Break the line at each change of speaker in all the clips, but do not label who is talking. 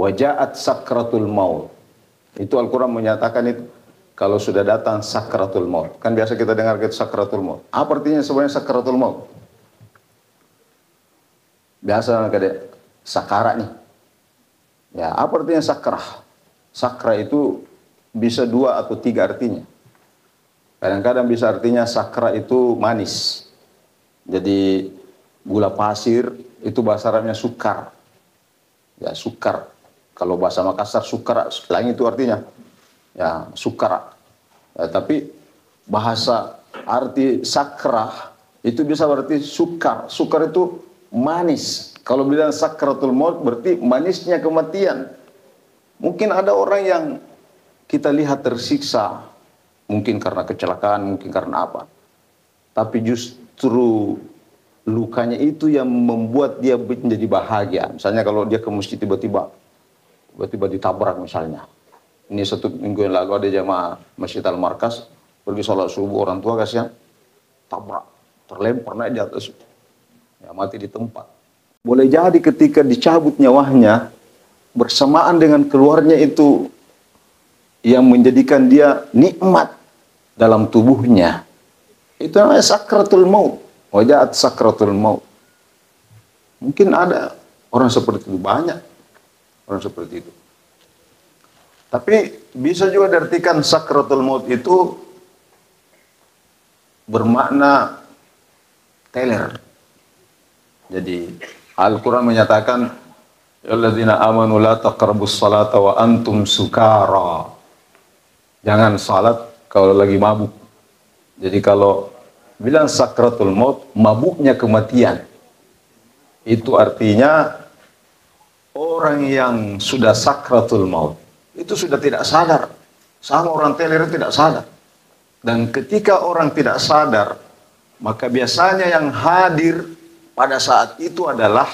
Wajaat sakratul maut. Itu Al-Quran menyatakan itu. Kalau sudah datang sakratul maut. Kan biasa kita dengar gitu sakratul maut. Apa artinya sebenarnya sakratul maut? Biasa kadang sakara nih. Ya, apa artinya sakrah? Sakra itu bisa 2 atau 3 artinya. Kadang-kadang bisa artinya sakra itu manis. Jadi gula pasir itu bahasa Arabnya sukar. Ya, sukar. Kalau bahasa Makassar sukar, lain itu artinya. Ya, sukar. Ya, tapi bahasa arti sakrah itu bisa berarti sukar. Sukar itu manis. Kalau bilang sakratul maut berarti manisnya kematian. Mungkin ada orang yang kita lihat tersiksa, mungkin karena kecelakaan, mungkin karena apa. Tapi justru lukanya itu yang membuat dia menjadi bahagia. Misalnya kalau dia ke masjid tiba-tiba ditabrak misalnya. Ini 1 minggu yang lalu ada jamaah Masjid Al-Markas pergi sholat subuh, orang tua kasihan tabrak, terlempar naik di atas, ya mati di tempat. Boleh jadi ketika dicabut nyawanya bersamaan dengan keluarnya itu yang menjadikan dia nikmat dalam tubuhnya. Itu namanya sakratul maut. Wajaat sakratul maut. Mungkin ada orang seperti itu, banyak orang seperti itu. Tapi bisa juga diartikan sakratul maut itu bermakna teler. Jadi Al-Quran menyatakan, alladzina amanu la taqrabus salata wa antum sukara. Jangan salat kalau lagi mabuk. Jadi kalau bilang sakratul maut, mabuknya kematian. Itu artinya orang yang sudah sakratul maut itu sudah tidak sadar. Sama orang teler tidak sadar. Dan ketika orang tidak sadar, maka biasanya yang hadir pada saat itu adalah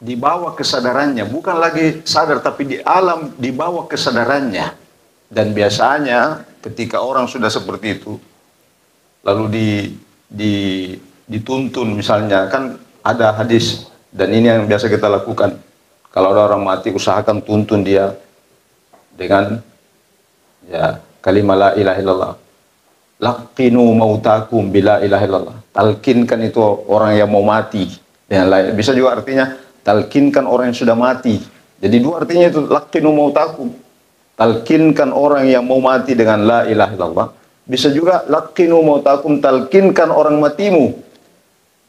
di bawah kesadarannya, bukan lagi sadar tapi di alam di bawah kesadarannya. Dan biasanya ketika orang sudah seperti itu, lalu dituntun misalnya, kan ada hadis, dan ini yang biasa kita lakukan. Kalau ada orang mati, usahakan tuntun dia dengan ya kalimat la ilaha illallah. Laqinu mautakum bila ilaha illallah. Talkinkan itu orang yang mau mati dengan lain. Bisa juga artinya talkinkan orang yang sudah mati. Jadi 2 artinya itu, laqinu mautakum. Talkinkan orang yang mau mati dengan la ilaha illallah. Bisa juga laqinu mautakum, talkinkan orang matimu.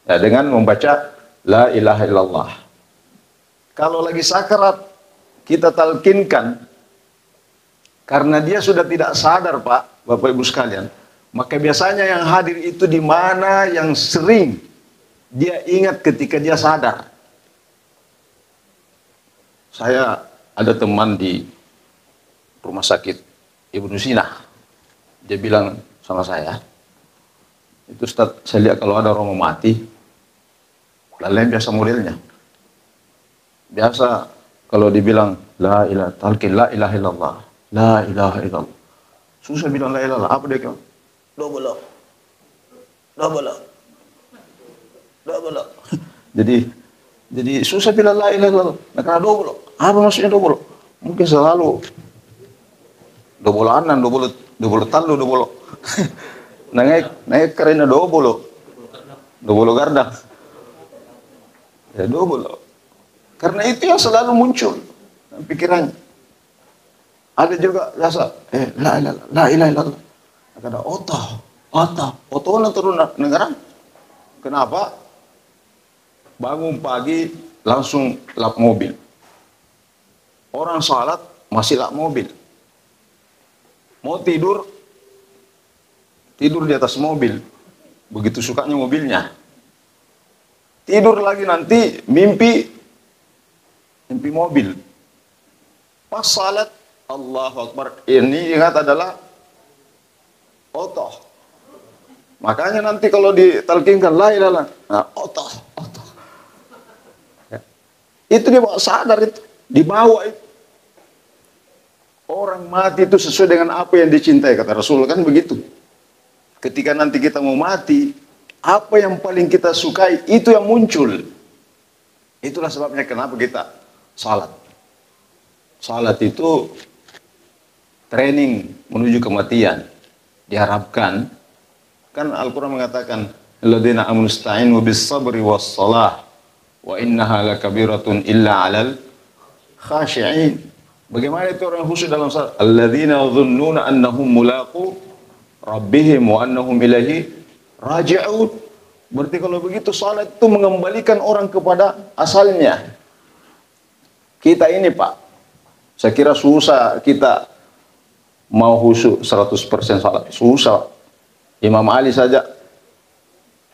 Ya, dengan membaca la ilaha illallah. Kalau lagi sakarat, kita talkinkan. Karena dia sudah tidak sadar, Pak, Bapak Ibu sekalian. Maka biasanya yang hadir itu di mana yang sering dia ingat ketika dia sadar. Saya ada teman di rumah sakit Ibnu Sina. Dia bilang sama saya, itu Ustaz, saya lihat kalau ada orang mau mati, lain biasa modelnya. Biasa kalau dibilang la ilaha talqin la ilaha illallah, la ilaha illallah. Susah bilang la ilaha illallah, apa dia bilang? Double. Jadi susah bilang la ilaha illallah. Nah, karena double. Apa maksudnya double? Mungkin selalu double anan, double talu, double. Naik karena double garda. Ya double. Karena itu yang selalu muncul pikirannya. Ada juga rasa la ilaha illallah. Kata oto turun negara. Kenapa? Bangun pagi langsung lap mobil. Orang salat masih lap mobil. Mau tidur di atas mobil. Begitu sukanya mobilnya. Tidur lagi nanti mimpi mobil. Pas salat, Allahu Akbar. Ini ingat adalah otoh. Makanya nanti kalau ditalkinkan la ilaha illallah, nah, otoh. Ya. Itu dia bawa sadar itu, dibawa itu. Orang mati itu sesuai dengan apa yang dicintai, kata Rasul, kan begitu. Ketika nanti kita mau mati, apa yang paling kita sukai itu yang muncul. Itulah sebabnya kenapa kita salat. Salat itu training menuju kematian. Diharapkan, kan Al-Quran mengatakan, alladzina amanu ista'inu bis sabri was salah wa innaha lakabiratun illa 'alal khashi'in. Bagaimana itu orang khusyuk dalam salat? Alladzina yadhunnuna annahum mulaqu rabbihim wa annahum ilaihi raji'un. Berarti kalau begitu salat itu mengembalikan orang kepada asalnya. Kita ini Pak, saya kira susah kita mau khusyuk 100% salat. Susah. Imam Ali saja,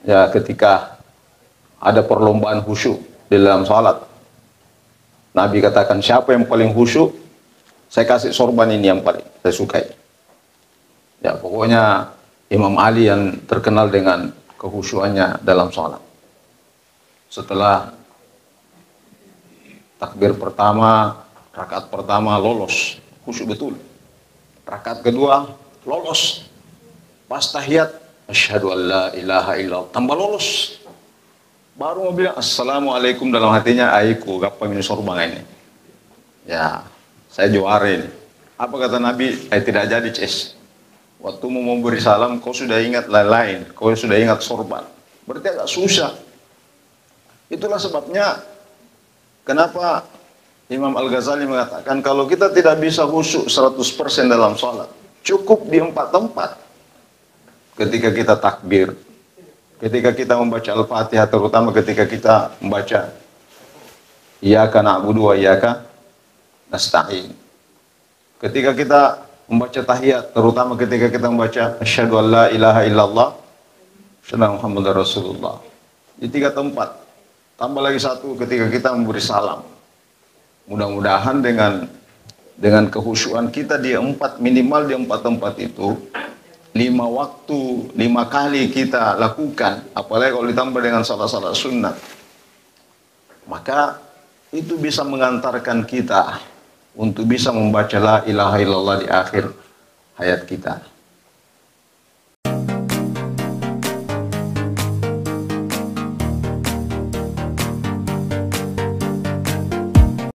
ya ketika ada perlombaan khusyuk di dalam salat, Nabi katakan, siapa yang paling khusyuk, saya kasih sorban ini yang paling saya sukai. Ya pokoknya Imam Ali yang terkenal dengan kekhusyuannya dalam salat. Setelah takbir pertama, rakaat pertama lolos, khusyuk betul. Rakaat kedua lolos. Pas tahiyat, asyhadu an la ilaha illallah, tambah lolos. Baru mau bilang assalamualaikum, dalam hatinya, aiku gapa minus sorban ini. Ya, saya juara ini. Apa kata Nabi? Tidak jadi ces. Waktu mau beri salam, kau sudah ingat lain-lain, kau sudah ingat sorban. Berarti agak susah. Itulah sebabnya kenapa Imam Al-Ghazali mengatakan kalau kita tidak bisa khusyuk 100% dalam sholat, cukup di 4 tempat. Ketika kita takbir, ketika kita membaca Al-Fatihah, terutama ketika kita membaca Iyyaka na'budu wa iyyaka nasta'in. Ketika kita membaca tahiyat, terutama ketika kita membaca asyhadu an la ilaha illallah, asyhadu anna Muhammadar Rasulullah. Di 3 tempat. Tambah lagi 1 ketika kita memberi salam. Mudah-mudahan dengan kehusyuan kita di 4, minimal di 4 tempat itu, 5 waktu, 5 kali kita lakukan, apalagi kalau ditambah dengan salat-salat sunnah, maka itu bisa mengantarkan kita untuk bisa membaca la ilaha illallah di akhir hayat kita.